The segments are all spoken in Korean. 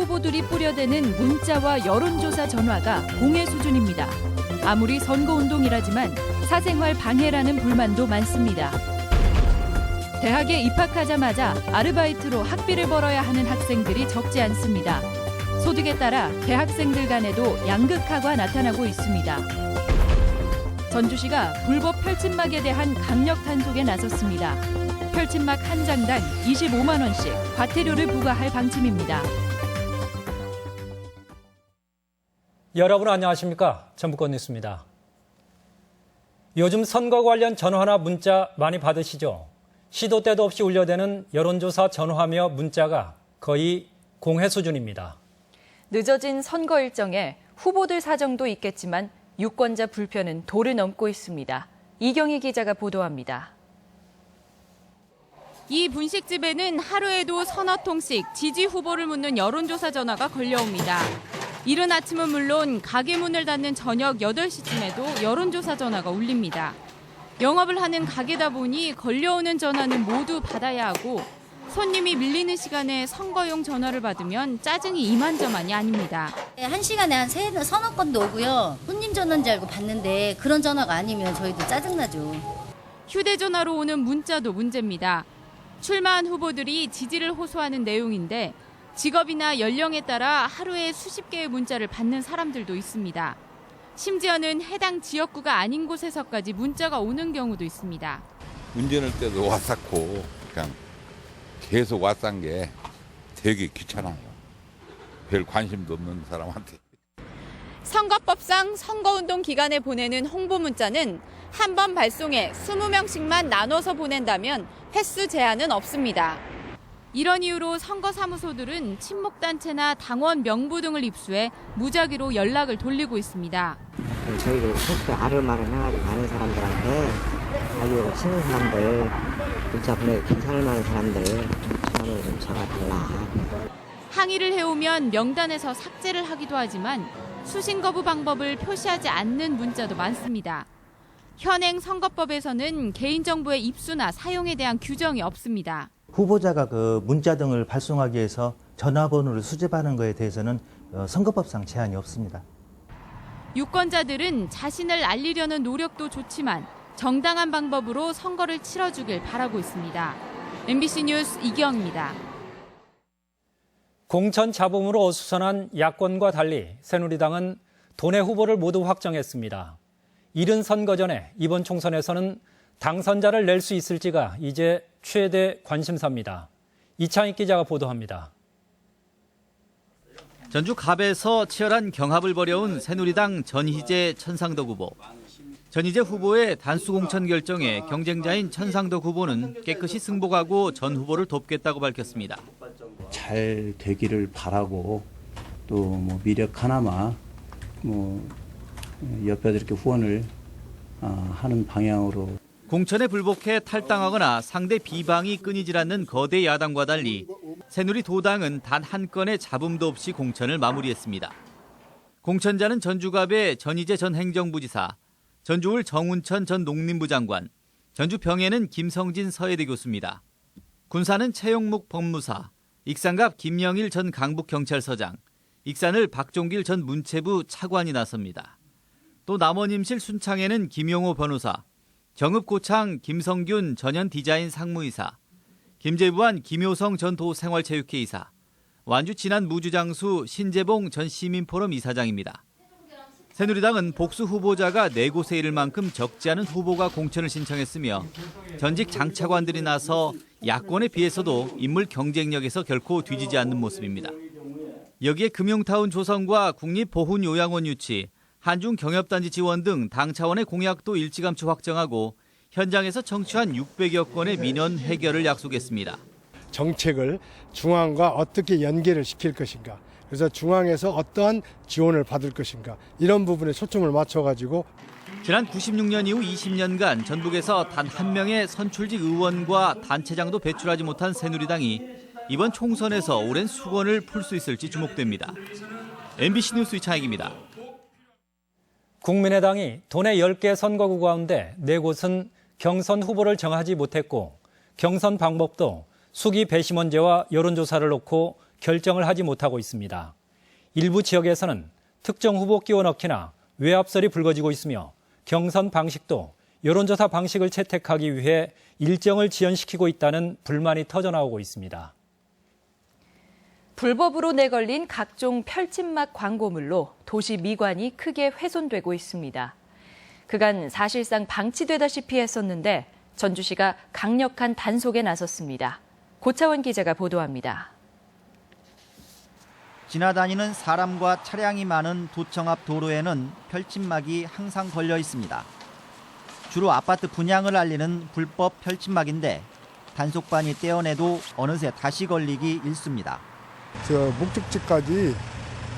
후보들이 뿌려대는 문자와 여론조사 전화가 공해 수준입니다. 아무리 선거운동이라지만 사생활 방해라는 불만도 많습니다. 대학에 입학하자마자 아르바이트로 학비를 벌어야 하는 학생들이 적지 않습니다. 소득에 따라 대학생들 간에도 양극화가 나타나고 있습니다. 전주시가 불법 펼침막에 대한 강력 단속에 나섰습니다. 펼침막 한 장당 25만 원씩 과태료를 부과할 방침입니다. 여러분 안녕하십니까? 전북권 뉴스입니다. 요즘 선거 관련 전화나 문자 많이 받으시죠? 시도 때도 없이 울려대는 여론조사 전화며 문자가 거의 공해 수준입니다. 늦어진 선거 일정에 후보들 사정도 있겠지만 유권자 불편은 도를 넘고 있습니다. 이경희 기자가 보도합니다. 이 분식집에는 하루에도 서너 통씩 지지 후보를 묻는 여론조사 전화가 걸려옵니다. 이른 아침은 물론 가게 문을 닫는 저녁 8시쯤에도 여론조사 전화가 울립니다. 영업을 하는 가게다 보니 걸려오는 전화는 모두 받아야 하고 손님이 밀리는 시간에 선거용 전화를 받으면 짜증이 이만저만이 아닙니다. 한 시간에 한 서너 건도 오고요. 손님 전화인 줄 알고 받는데 그런 전화가 아니면 저희도 짜증나죠. 휴대전화로 오는 문자도 문제입니다. 출마한 후보들이 지지를 호소하는 내용인데 직업이나 연령에 따라 하루에 수십 개의 문자를 받는 사람들도 있습니다. 심지어는 해당 지역구가 아닌 곳에서까지 문자가 오는 경우도 있습니다. 운전할 때도 왔었고 그냥 계속 왔던 게 되게 귀찮아요. 별 관심도 없는 사람한테. 선거법상 선거운동 기간에 보내는 홍보 문자는 한 번 발송에 20명씩만 나눠서 보낸다면 횟수 제한은 없습니다. 이런 이유로 선거사무소들은 친목단체나 당원 명부 등을 입수해 무작위로 연락을 돌리고 있습니다. 저희도 속도 아름아름 해가지고 많은 사람들한테 자기하고 친한 사람들, 문자 보내기 괜찮을 만한 사람들 전화를 좀 잡아달라. 항의를 해오면 명단에서 삭제를 하기도 하지만 수신 거부 방법을 표시하지 않는 문자도 많습니다. 현행 선거법에서는 개인정보의 입수나 사용에 대한 규정이 없습니다. 후보자가 그 문자 등을 발송하기 위해서 전화번호를 수집하는 것에 대해서는 선거법상 제한이 없습니다. 유권자들은 자신을 알리려는 노력도 좋지만 정당한 방법으로 선거를 치러주길 바라고 있습니다. MBC 뉴스 이경입니다. 공천 잡음으로 어수선한 야권과 달리 새누리당은 도내 후보를 모두 확정했습니다. 이른 선거 전에 이번 총선에서는 당선자를 낼 수 있을지가 이제 최대 관심사입니다. 이창익 기자가 보도합니다. 전주 갑에서 치열한 경합을 벌여온 새누리당 전희재 천상덕 후보. 전희재 후보의 단수 공천 결정에 경쟁자인 천상덕 후보는 깨끗이 승복하고 전 후보를 돕겠다고 밝혔습니다. 잘 되기를 바라고 또 뭐 미력 하나마 옆에서 이렇게 후원을 하는 방향으로. 공천에 불복해 탈당하거나 상대 비방이 끊이질 않는 거대 야당과 달리 새누리 도당은 단 한 건의 잡음도 없이 공천을 마무리했습니다. 공천자는 전주갑의 전희재 전 행정부지사, 전주울 정운천 전 농림부 장관, 전주 병해는 김성진 서해대 교수입니다. 군사는 최용묵 법무사, 익산갑 김영일 전 강북경찰서장, 익산을 박종길 전 문체부 차관이 나섭니다. 또 남원임실 순창에는 김용호 변호사, 경읍고창 김성균 전현 디자인 상무이사, 김제부안 김효성 전 도생활체육회이사, 완주 진안 무주장수 신재봉 전 시민포럼 이사장입니다. 새누리당은 복수 후보자가 4곳에 이를 만큼 적지 않은 후보가 공천을 신청했으며 전직 장차관들이 나서 야권에 비해서도 인물 경쟁력에서 결코 뒤지지 않는 모습입니다. 여기에 금융타운 조성과 국립보훈요양원 유치, 한중경협단지 지원 등 당 차원의 공약도 일찌감치 확정하고 현장에서 청취한 600여 건의 민원 해결을 약속했습니다. 정책을 중앙과 어떻게 연계를 시킬 것인가, 그래서 중앙에서 어떠한 지원을 받을 것인가, 이런 부분에 초점을 맞춰가지고 지난 96년 이후 20년간 전북에서 단 한 명의 선출직 의원과 단체장도 배출하지 못한 새누리당이 이번 총선에서 오랜 수건을 풀 수 있을지 주목됩니다. MBC 뉴스 이창익입니다. 국민의당이 도내 10개 선거구 가운데 4곳은 경선 후보를 정하지 못했고 경선 방법도 수기 배심원제와 여론조사를 놓고 결정을 하지 못하고 있습니다. 일부 지역에서는 특정 후보 끼워 넣기나 외압설이 불거지고 있으며 경선 방식도 여론조사 방식을 채택하기 위해 일정을 지연시키고 있다는 불만이 터져나오고 있습니다. 불법으로 내걸린 각종 펼침막 광고물로 도시 미관이 크게 훼손되고 있습니다. 그간 사실상 방치되다시피 했었는데 전주시가 강력한 단속에 나섰습니다. 고차원 기자가 보도합니다. 지나다니는 사람과 차량이 많은 도청 앞 도로에는 펼침막이 항상 걸려 있습니다. 주로 아파트 분양을 알리는 불법 펼침막인데 단속반이 떼어내도 어느새 다시 걸리기 일쑤입니다. 저 목적지까지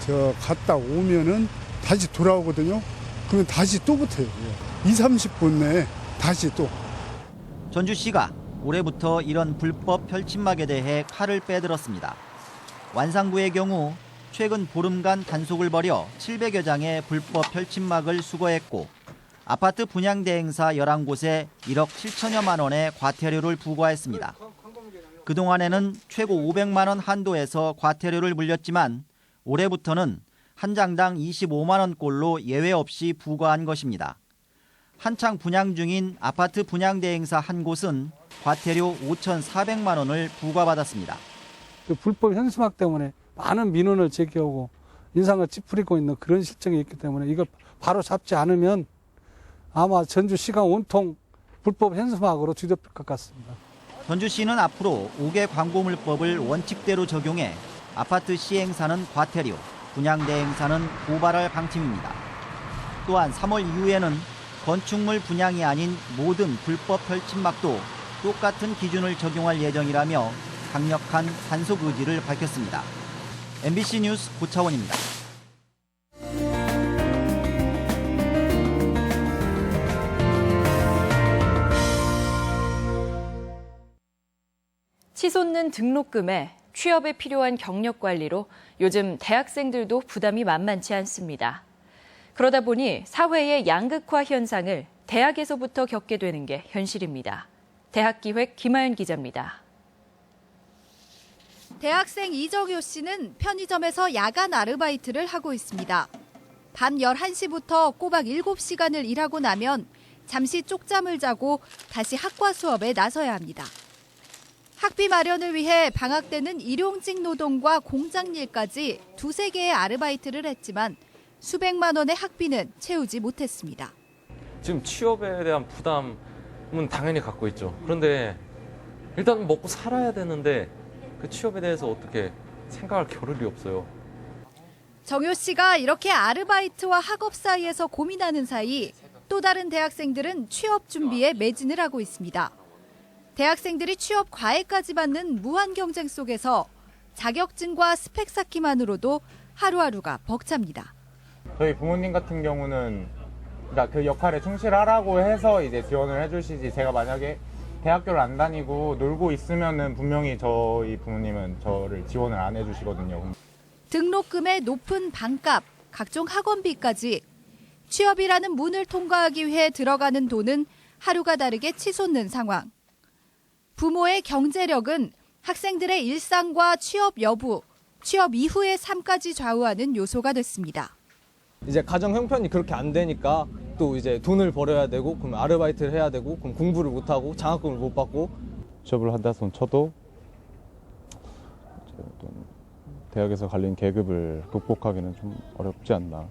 저 갔다 오면은 다시 돌아오거든요. 그러면 다시 또 붙어요. 20-30분 내에 다시 또. 전주시가 올해부터 이런 불법 펼침막에 대해 칼을 빼들었습니다. 완산구의 경우 최근 보름간 단속을 벌여 700여 장의 불법 펼침막을 수거했고 아파트 분양 대행사 11곳에 1억 7천여만 원의 과태료를 부과했습니다. 그동안에는 최고 500만 원 한도에서 과태료를 물렸지만 올해부터는 한 장당 25만 원꼴로 예외 없이 부과한 것입니다. 한창 분양 중인 아파트 분양 대행사 한 곳은 과태료 5,400만 원을 부과받았습니다. 불법 현수막 때문에 많은 민원을 제기하고 인상을 찌푸리고 있는 그런 실정이 있기 때문에 이걸 바로 잡지 않으면 아마 전주시가 온통 불법 현수막으로 뒤덮일 것 같습니다. 전주시는 앞으로 5개 광고물법을 원칙대로 적용해 아파트 시행사는 과태료, 분양 대행사는 고발할 방침입니다. 또한 3월 이후에는 건축물 분양이 아닌 모든 불법 펼침막도 똑같은 기준을 적용할 예정이라며 강력한 단속 의지를 밝혔습니다. MBC 뉴스 고차원입니다. 치솟는 등록금에 취업에 필요한 경력 관리로 요즘 대학생들도 부담이 만만치 않습니다. 그러다 보니 사회의 양극화 현상을 대학에서부터 겪게 되는 게 현실입니다. 대학기획 김하연 기자입니다. 대학생 이정효 씨는 편의점에서 야간 아르바이트를 하고 있습니다. 밤 11시부터 꼬박 7시간을 일하고 나면 잠시 쪽잠을 자고 다시 학과 수업에 나서야 합니다. 학비 마련을 위해 방학 때는 일용직 노동과 공장일까지 2-3개의 아르바이트를 했지만 수백만 원의 학비는 채우지 못했습니다. 지금 취업에 대한 부담은 당연히 갖고 있죠. 그런데 일단 먹고 살아야 되는데 그 취업에 대해서 어떻게 생각할 겨를이 없어요. 정효 씨가 이렇게 아르바이트와 학업 사이에서 고민하는 사이 또 다른 대학생들은 취업 준비에 매진을 하고 있습니다. 대학생들이 취업 과외까지 받는 무한 경쟁 속에서 자격증과 스펙 쌓기만으로도 하루하루가 벅찹니다. 저희 부모님 같은 경우는 그 역할에 충실하라고 해서 이제 지원을 해주시지, 제가 만약에 대학교를 안 다니고 놀고 있으면은 분명히 저희 부모님은 저를 지원을 안 해주시거든요. 등록금의 높은 반값, 각종 학원비까지 취업이라는 문을 통과하기 위해 들어가는 돈은 하루가 다르게 치솟는 상황. 부모의 경제력은 학생들의 일상과 취업 여부, 취업 이후의 삶까지 좌우하는 요소가 됐습니다. 이제 가정 형편이 그렇게 안 되니까 또 이제 돈을 벌어야 되고 그럼 아르바이트를 해야 되고 그럼 공부를 못 하고 장학금을 못 받고 취업을 한다 손 쳐도 대학에서 갈린 계급을 극복하기는 좀 어렵지 않나.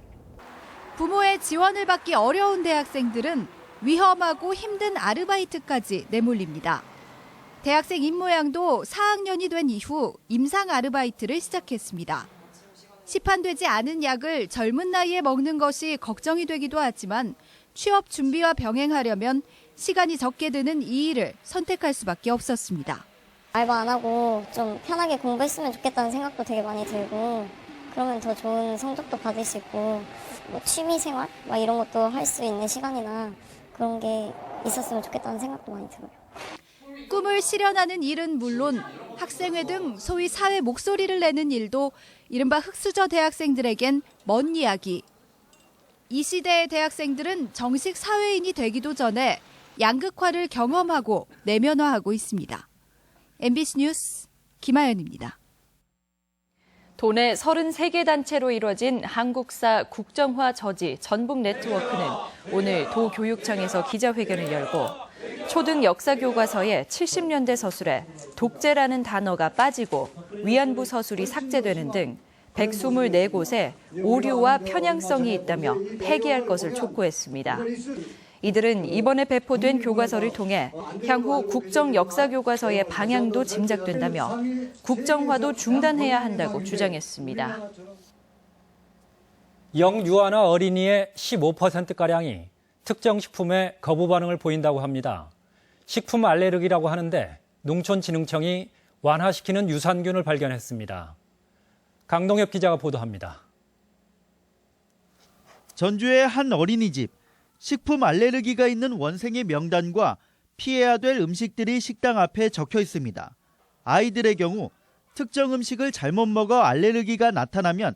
부모의 지원을 받기 어려운 대학생들은 위험하고 힘든 아르바이트까지 내몰립니다. 대학생 임모양도 4학년이 된 이후 임상 아르바이트를 시작했습니다. 시판되지 않은 약을 젊은 나이에 먹는 것이 걱정이 되기도 하지만 취업 준비와 병행하려면 시간이 적게 드는 이 일을 선택할 수밖에 없었습니다. 알바 안 하고 좀 편하게 공부했으면 좋겠다는 생각도 되게 많이 들고 그러면 더 좋은 성적도 받을 수 있고 뭐 취미생활 막 이런 것도 할 수 있는 시간이나 그런 게 있었으면 좋겠다는 생각도 많이 들어요. 꿈을 실현하는 일은 물론 학생회 등 소위 사회 목소리를 내는 일도 이른바 흑수저 대학생들에겐 먼 이야기. 이 시대의 대학생들은 정식 사회인이 되기도 전에 양극화를 경험하고 내면화하고 있습니다. MBC 뉴스 김하연입니다. 도내 33개 단체로 이뤄진 한국사 국정화 저지 전북 네트워크는 오늘 도교육청에서 기자회견을 열고 초등 역사교과서의 70년대 서술에 독재라는 단어가 빠지고 위안부 서술이 삭제되는 등 124곳에 오류와 편향성이 있다며 폐기할 것을 촉구했습니다. 이들은 이번에 배포된 교과서를 통해 향후 국정 역사 교과서의 방향도 짐작된다며 국정화도 중단해야 한다고 주장했습니다. 영유아나 어린이의 15%가량이 특정 식품에 거부 반응을 보인다고 합니다. 식품 알레르기라고 하는데 농촌진흥청이 완화시키는 유산균을 발견했습니다. 강동엽 기자가 보도합니다. 전주의 한 어린이집. 식품 알레르기가 있는 원생의 명단과 피해야 될 음식들이 식당 앞에 적혀 있습니다. 아이들의 경우 특정 음식을 잘못 먹어 알레르기가 나타나면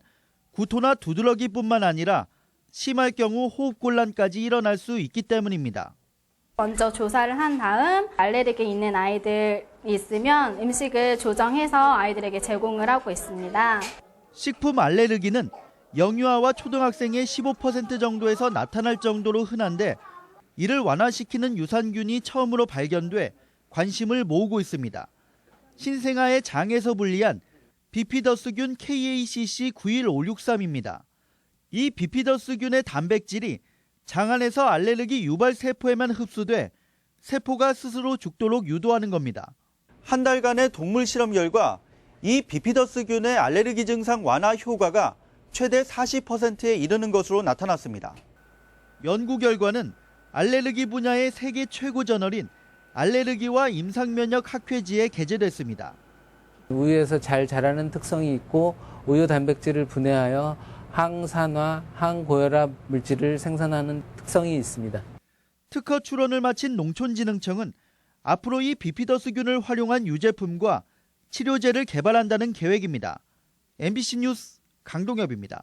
구토나 두드러기뿐만 아니라 심할 경우 호흡곤란까지 일어날 수 있기 때문입니다. 먼저 조사를 한 다음 알레르기 있는 아이들이 있으면 음식을 조정해서 아이들에게 제공을 하고 있습니다. 식품 알레르기는 영유아와 초등학생의 15% 정도에서 나타날 정도로 흔한데 이를 완화시키는 유산균이 처음으로 발견돼 관심을 모으고 있습니다. 신생아의 장에서 분리한 비피더스균 KACC91563입니다. 이 비피더스균의 단백질이 장 안에서 알레르기 유발 세포에만 흡수돼 세포가 스스로 죽도록 유도하는 겁니다. 한 달간의 동물 실험 결과 이 비피더스균의 알레르기 증상 완화 효과가 최대 40%에 이르는 것으로 나타났습니다. 연구 결과는 알레르기 분야의 세계 최고 저널인 알레르기와 임상면역 학회지에 게재됐습니다. 우유에서 잘 자라는 특성이 있고 우유 단백질을 분해하여 항산화, 항고혈압 물질을 생산하는 특성이 있습니다. 특허 출원을 마친 농촌진흥청은 앞으로 이 비피더스균을 활용한 유제품과 치료제를 개발한다는 계획입니다. MBC 뉴스 강동엽입니다.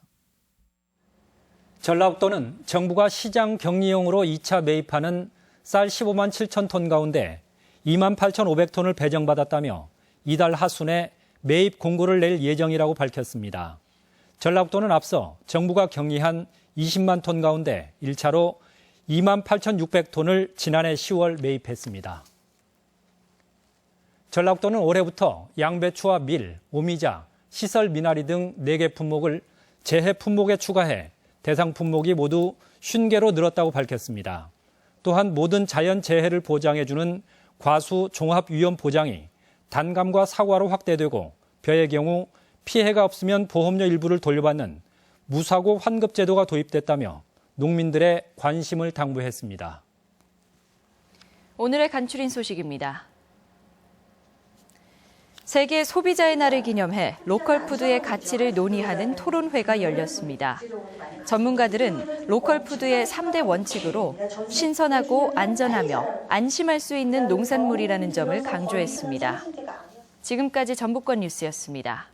전라북도는 정부가 시장 격리용으로 2차 매입하는 쌀 15만 7천 톤 가운데 2만 8,500톤을 배정받았다며 이달 하순에 매입 공고를 낼 예정이라고 밝혔습니다. 전라북도는 앞서 정부가 격리한 20만 톤 가운데 1차로 2만 8,600톤을 지난해 10월 매입했습니다. 전라북도는 올해부터 양배추와 밀, 오미자, 시설 미나리 등 4개 품목을 재해 품목에 추가해 대상 품목이 모두 50개로 늘었다고 밝혔습니다. 또한 모든 자연 재해를 보장해주는 과수 종합 위험 보장이 단감과 사과로 확대되고 벼의 경우 피해가 없으면 보험료 일부를 돌려받는 무사고 환급 제도가 도입됐다며 농민들의 관심을 당부했습니다. 오늘의 간추린 소식입니다. 세계 소비자의 날을 기념해 로컬 푸드의 가치를 논의하는 토론회가 열렸습니다. 전문가들은 로컬 푸드의 3대 원칙으로 신선하고 안전하며 안심할 수 있는 농산물이라는 점을 강조했습니다. 지금까지 전북권 뉴스였습니다.